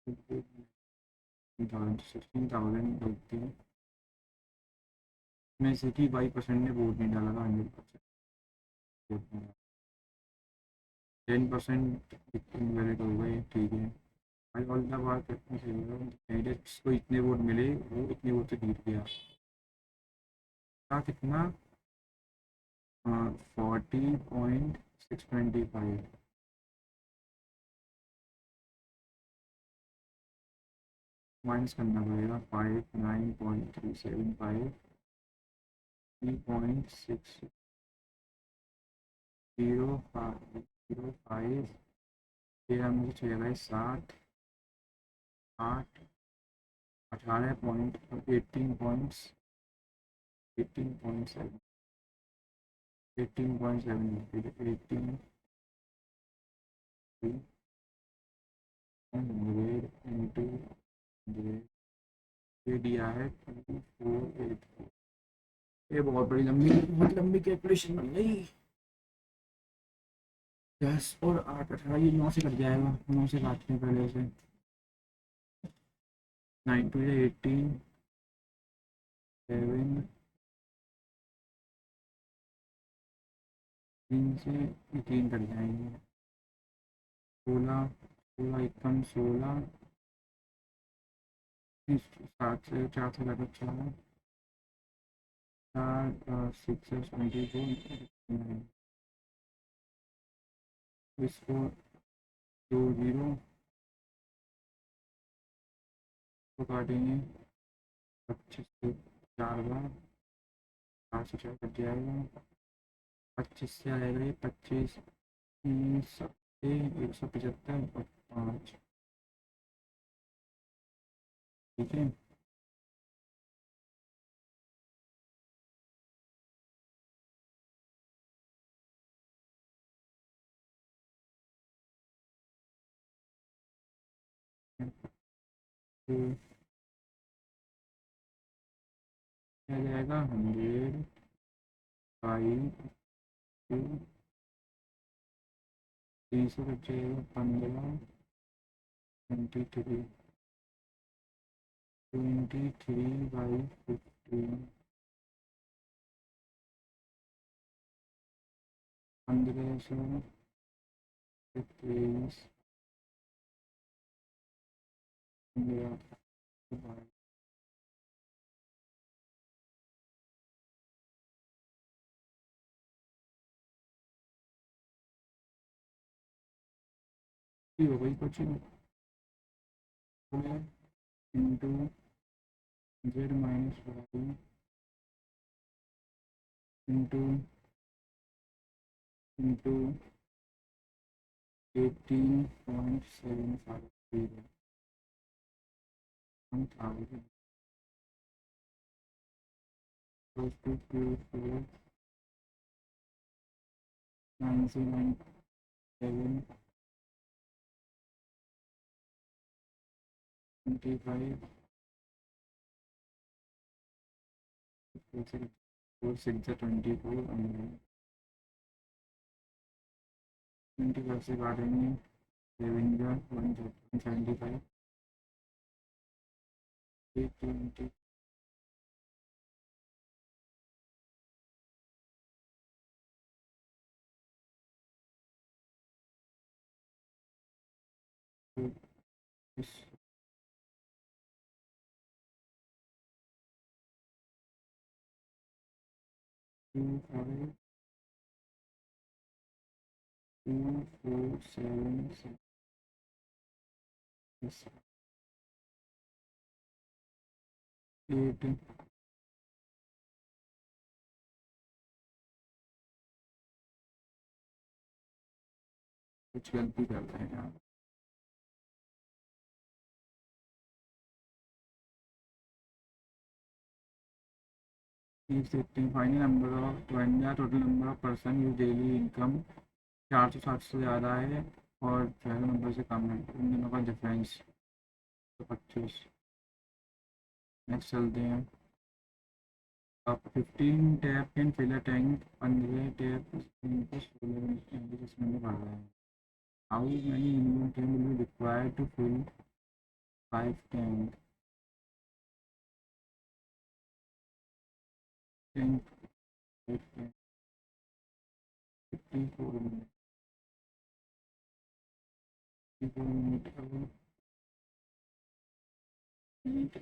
16,000 बोलते हैं में से कि Y% ने वोट नहीं डाला था 100% वोट नहीं 10% इनवैलिड हो गए ठीक है भाई ऑल द बात कितनी सही है कैंडिडेट्स को इतने वोट मिले वो इतने वोट से जीत गया था कितना 40.625 माइनस करना पड़ेगा 59.375 3.605 तेरह में से 7 8 18 पॉइंट्स 18.7 18.7 18 100 इंटू 100, ये दिया है 2484। ये बहुत बड़ी लंबी, बहुत लंबी कैलकुलेशन बन गई। 10 और 8 18, ये 9 से कट जाएगा, 9 से काटते हैं पहले से। 9 टू 18, 7, 3 से 3 कट जाएंगे। 16, 16 एकम 16, 7 से 4 से काटो 4, 4 6 से 24, इसको 20 को काटेंगे 25 से 4 बार, 4 से 4 कट जाएगा। 25 से आएगा ये 25, 175 और 5, ठीक है। तो क्या जाएगा 100 5 2, 3 से कट जाएगा 15, 23, 23/15, 15 से 23, 15 से 22, हो गई कुछ into Z-Y into into 18.753 1000 close to Q4 997 25 4 6 24 and 25 से काटेंगे 175 20 इस 2 5 2 4 7 6 8 कुछ गलती कर रहे हैं यहाँ। देखते हैं final number of total number of person use daily income 460 से ज़्यादा है और 11 नंबर से कम है, इन दोनों का डिफरेंस तो 25। नेक्स्ट चलते हैं। अब 15 tap can fill a tank, 15 tap 16 में बढ़ रहा है। How many minimum tank will be required to fill 5 tank? Tank 54 minute, 54 minute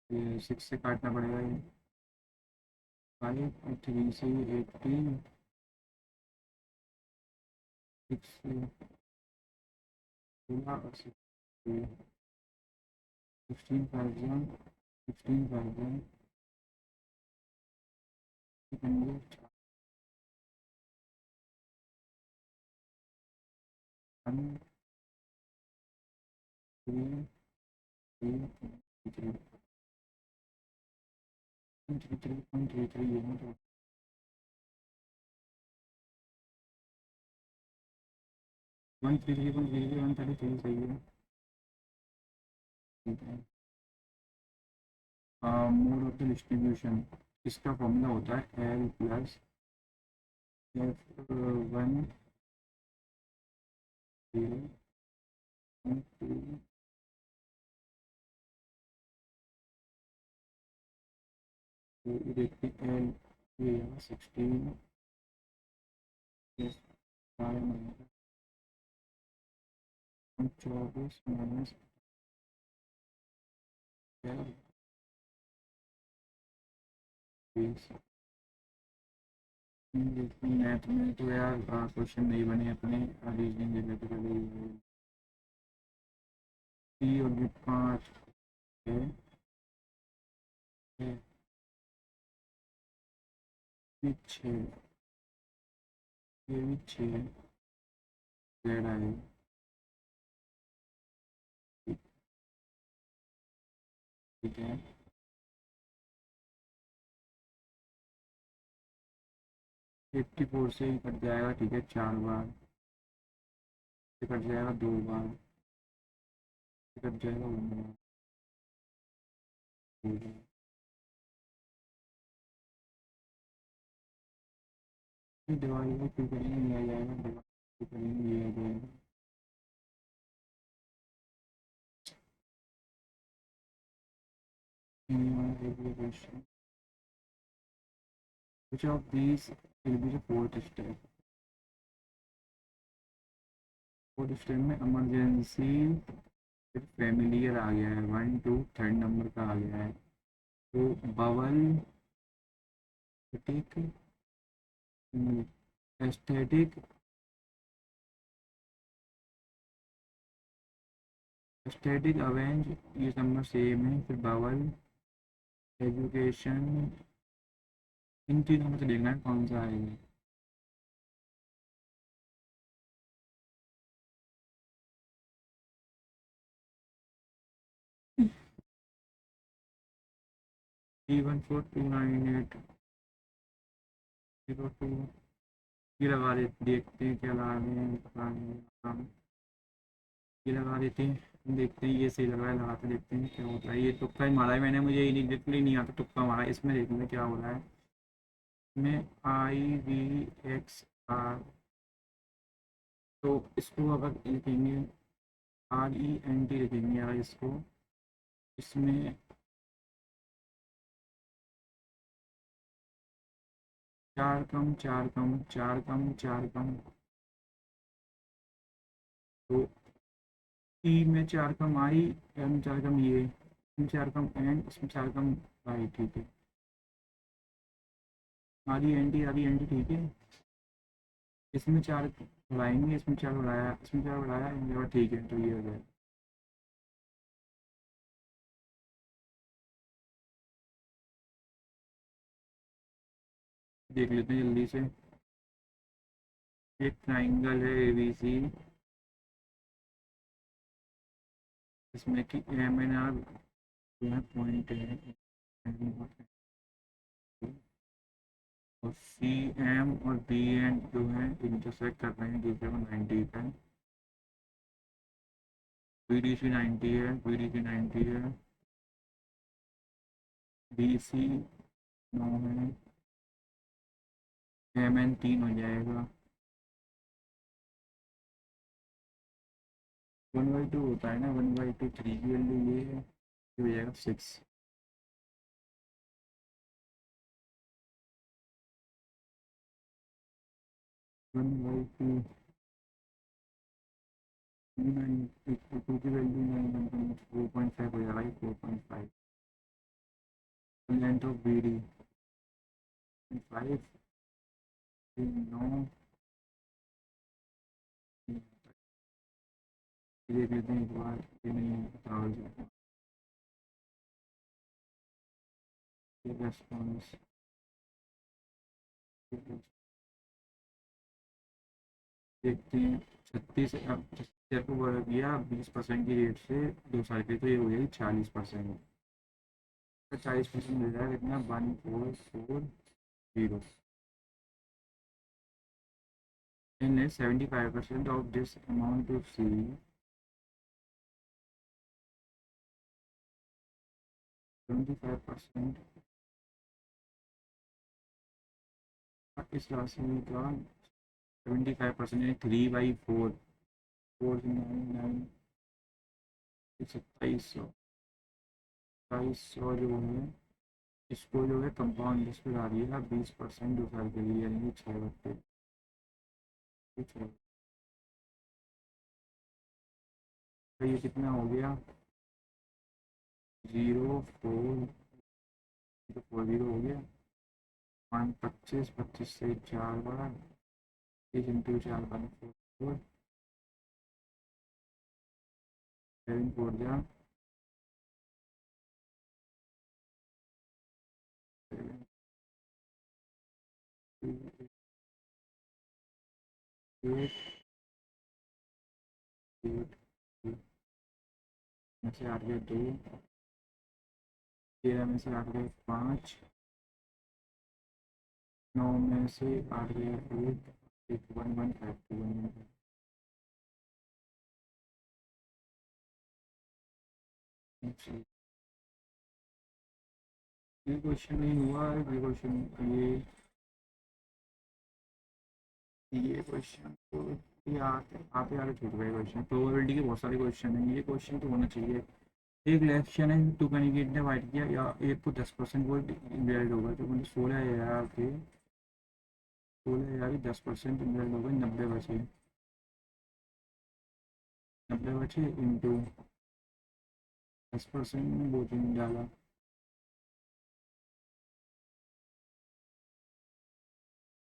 ये 6 से काटना पड़ेगा ये 5 और 3 से 18, 6 से 16 और 16,000, 16,000 1 3 3 3 133.33 है ना तो 133.33 133 सही है। ठीक है। मोड ऑफ द डिस्ट्रीब्यूशन, इसका फॉर्मूला होता है L plus F one zero two, देखते एल ये 16 प्लस 24 माइनस मैथ में तो यार क्वेश्चन नहीं बने अपने रीजनिंग रिलेटेड। टी और भी 5 है, ये 6, ये भी 6 जेड आए। ठीक है। 84 से ही कट जाएगा, ठीक है 4 बार, से कट जाएगा 2 बार, से कट जाएगा 1 बार, 2 बार। डिवाइड क्यों करेंगे, नहीं आ जाएगा, डिवाइड क्यों करेंगे, ये आ जाएगा। Question which of these will be the fourth step? Fourth step में इमरजेंसी फिर फेमिलियर आ गया है, 1 2 3rd नंबर का आ गया है, तो बवल एस्थेटिक, एस्थेटिक एस्थेटिक अवेंज, ये नंबर सेम है, फिर बवल एजुकेशन, इन तीनों में से देखना है कौन सा आएगा। T142980 ये लगा देते, देखते हैं क्या लगा रहे हैं, ये लगा देते हैं, देखते हैं ये सही लगा है, लगाते देखते हैं क्या होता है। ये तुक्का ही मारा है मैंने, मुझे इनिडिएटली नहीं आता, तुक्का मारा है, इसमें देखते हैं क्या हो रहा है। इसमें IVXR, तो इसको अगर लिखेंगे RENT लिखेंगे यार इसको, इसमें 4 कम 4 कम 4 कम 4 कम, तो ई में 4 कम आई, एम 4 कम ये, इसमें 4 कम एन, इसमें 4 कम आई, ठीक है। RENT ठीक है। इसमें 4 बढ़ाएंगे, इसमें 4 बढ़ाया, इसमें 4 बढ़ाया, इनके बाद ठीक है, तो ये हो जाएगा। देख लेते हैं जल्दी से। एक ट्राइंगल है ABC, इसमें कि एम एन आर जो है पॉइंट है, और CM और BN जो है इंटरसेक्ट कर रहे हैं दूसरे को 90 पे। BDC 90 है, BDC 90 है, BC 9 है, MN 3 हो जाएगा। 1/2 होता है ना, 1/2 3 की वैल्यू ये है, ये हो जाएगा 6। 1/2 टू की वैल्यू 4.5 हो जाएगा, 4.5। लेंथ ऑफ BD 5, 9, देख लेते हैं एक बार, ये नहीं बताओ ये रेस्पॉन्स, देखते हैं। 36, अब 76 को बढ़ गया 20% की रेट से 2 साल के, तो ये हो जाएगी 40%। 40% मिल जाएगा कितना 1440 इन 75% ऑफ दिस अमाउंट टू सी 75% इस राशि का 75% 3/4 499 2700 2700 जो है इसको जो है कंपाउंड इंटरेस्ट पे डालिएगा 20% 2 साल के लिए यानी 6 बट्टे तो ये कितना हो गया 0.40 हो गया 25 से 4 बार 1 × 4 7 4 जा 8 में से 8 गए 2 13 में से 8 गए 5 9 में से 8 गए 1 1 1 5 2 1 1 ये क्वेश्चन नहीं हुआ है ये क्वेश्चन ये क्वेश्चन तो ये आते आगे छूट गए क्वेश्चन प्रोबेबिलिटी के बहुत सारे क्वेश्चन हैं ये क्वेश्चन तो होना चाहिए एक इलेक्शन है टू कैंडिडेट ने फाइट किया या एक को 10% वोट इनवैलिड होगा तो मतलब 16,000 थे 16,000 10% इनवैलिड हो गए 90 बचे इंटू 10% वोटिंग डाला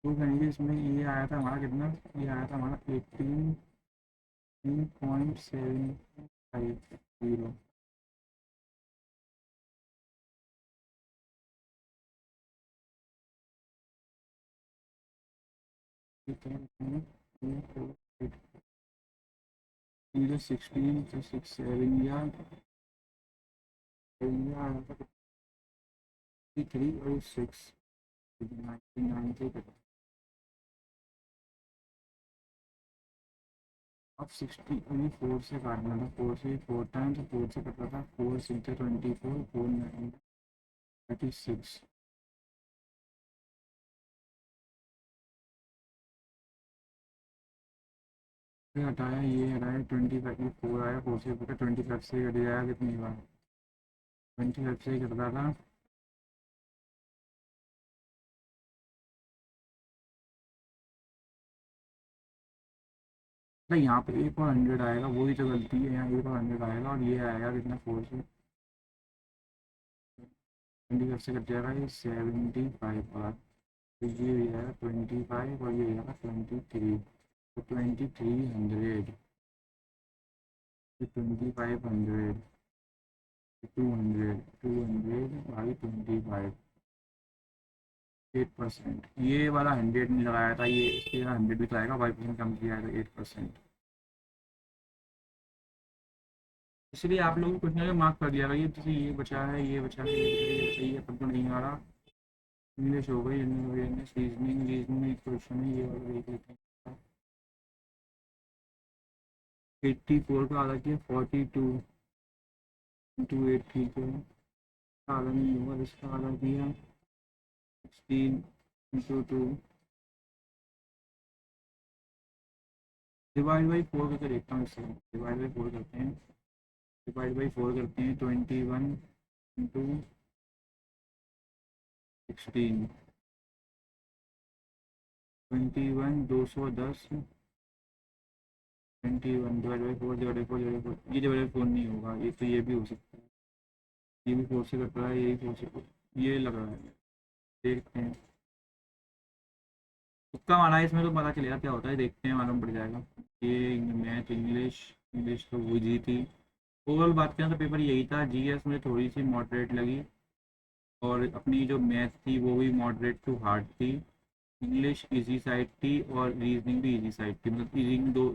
टू कैंडिडेट्स में ये आया था हमारा कितना ये आया था हमारा 18.750 16 to 6 7 या 3 और 6 99 अब 60 यानी 4 से काटना था 4 से 4 टाइम्स 4 से कट रहा था 4 6 24 4 9 36 फिर हटाया ये हटाया 25 ये 4 आया 4 से कटा 25 से कट जाएगा कितनी बार 25 से ही कट रहा था तो यहाँ पे एक और 100 आएगा वही तो गलती है यहाँ एक और 100 आएगा और ये आएगा कितना 4 से 25 से कट जाएगा ये 75 बार तो ये भी आएगा 25 और ये आएगा 23 तो 2300 2500 200 बाई 25 8% ये वाला 100 नहीं लगाया था ये इसके 100 भी लगाएगा 5% कम किया है 8% इसलिए आप लोग कुछ ना मार्क कर दिया ये जैसे ये बचा है ये बचा है ये सही है पर नहीं आ रहा इंग्लिश हो गई जनरल अवेयरनेस रीजनिंग रीजनिंग में एक क्वेश्चन है ये वाला देख लेते हैं 84 का आधा किया 42 इंटू 8 ठीक है आधा नहीं होगा इसका आधा किया 16 इंटू 2 डिवाइड बाई 4 करके देखता हूँ इससे डिवाइड बाई 4 करते हैं 21 into 16 21 210 21 divide by 4 divide by 4 divide by 4 ये डिवाइड बाई 4 नहीं होगा ये तो ये भी हो सकता है ये भी 4 से कट रहा है ये भी 4 से ये लग रहा है देखते हैं तुक्का मारा है इसमें तो पता चलेगा क्या होता है देखते हैं मालूम पड़ जाएगा ये मैथ इंग्लिश इंग्लिश तो इजी थी ओवरऑल बात करें तो पेपर यही था जीएस में थोड़ी सी मॉडरेट लगी और अपनी जो मैथ थी वो भी मॉडरेट टू हार्ड थी इंग्लिश इजी साइड थी और रीजनिंग भी इजी साइड थी मतलब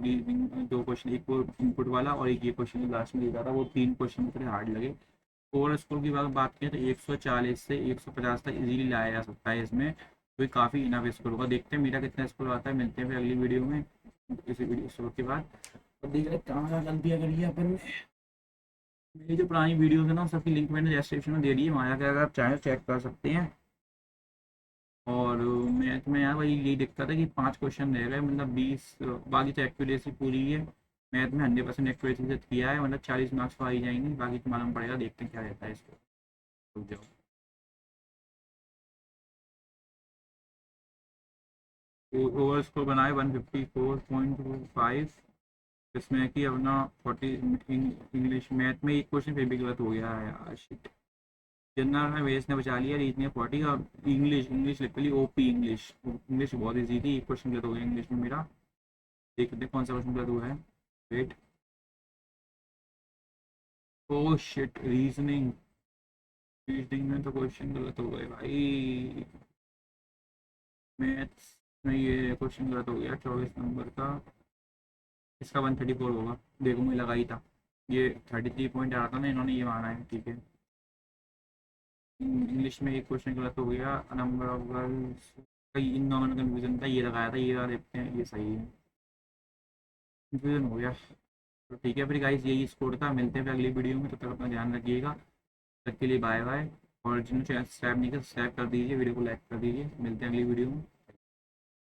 रीजनिंग दो क्वेश्चन एक वो इनपुट वाला और एक ये क्वेश्चन लास्ट में दिया था वो 3 क्वेश्चन थोड़े हार्ड लगे ओवर स्कोर की बात करें तो 140 से 150 तक इजीली लाया जा सकता है इसमें, तो काफ़ी इनफ स्कोर होगा। देखते हैं मेरा कितना स्कोर आता है, मिलते हैं फिर अगली वीडियो में इसी वीडियो स्कोर के बाद। और देख रहे कहाँ गलती करी है अपन ने। मेरी जो पुरानी वीडियोस है ना सबकी लिंक मैंने डिस्क्रिप्शन में दे दी है, वहाँ जाकर अगर आप चाहें चेक कर सकते हैं। और मैथ में यार वही यही दिक्कत है कि 5 क्वेश्चन रह गए, मतलब 20, बाकी तो एक्यूरेसी पूरी है। मैथ में 100% एक्यूरेसी से किया है, मतलब 40 मार्क्स तो आ ही जाएंगे, बाकी तो मालूम पड़ेगा, देखते हैं क्या रहता है इसको। रुक जाओ। ओवर स्कोर बनाए 154.25। इसमें कि अपना 40 इंग्लिश मैथ में एक क्वेश्चन फिर भी गलत हो गया है यार, शिट। जनरल में वेस ने बचा लिया, रीजनिंग 40 और English English literally OP English. English बहुत ईजी थी, एक क्वेश्चन गलत हो गया इंग्लिश में मेरा। देखते हैं कौन सा क्वेश्चन गलत हुआ है। Wait. Oh shit, reasoning. Reasoning में तो क्वेश्चन गलत हो गए भाई। मैथ्स में ये क्वेश्चन गलत हो गया 24 नंबर का। इसका 134 होगा, देखो मुझे लगा ही था। ये 33 पॉइंट आ रहा था ना, इन्होंने ये माना है, ठीक है। इंग्लिश में एक क्वेश्चन गलत हो गया, नंबर ऑफ गर्ल्स। कई इन दोनों में कन्फ्यूजन था, ये लगाया था, ये वाला देखते हैं, ये सही है। कन्फ्यूजन हो गया। तो ठीक है फिर गाइस, यही स्कोर था, मिलते हैं फिर अगली वीडियो में, तब तक अपना ध्यान रखिएगा। तब के लिए बाय बाय। और जिन्होंने चैनल सब्सक्राइब नहीं किया सब्सक्राइब कर दीजिए, वीडियो को लाइक कर दीजिए, मिलते हैं अगली वीडियो में।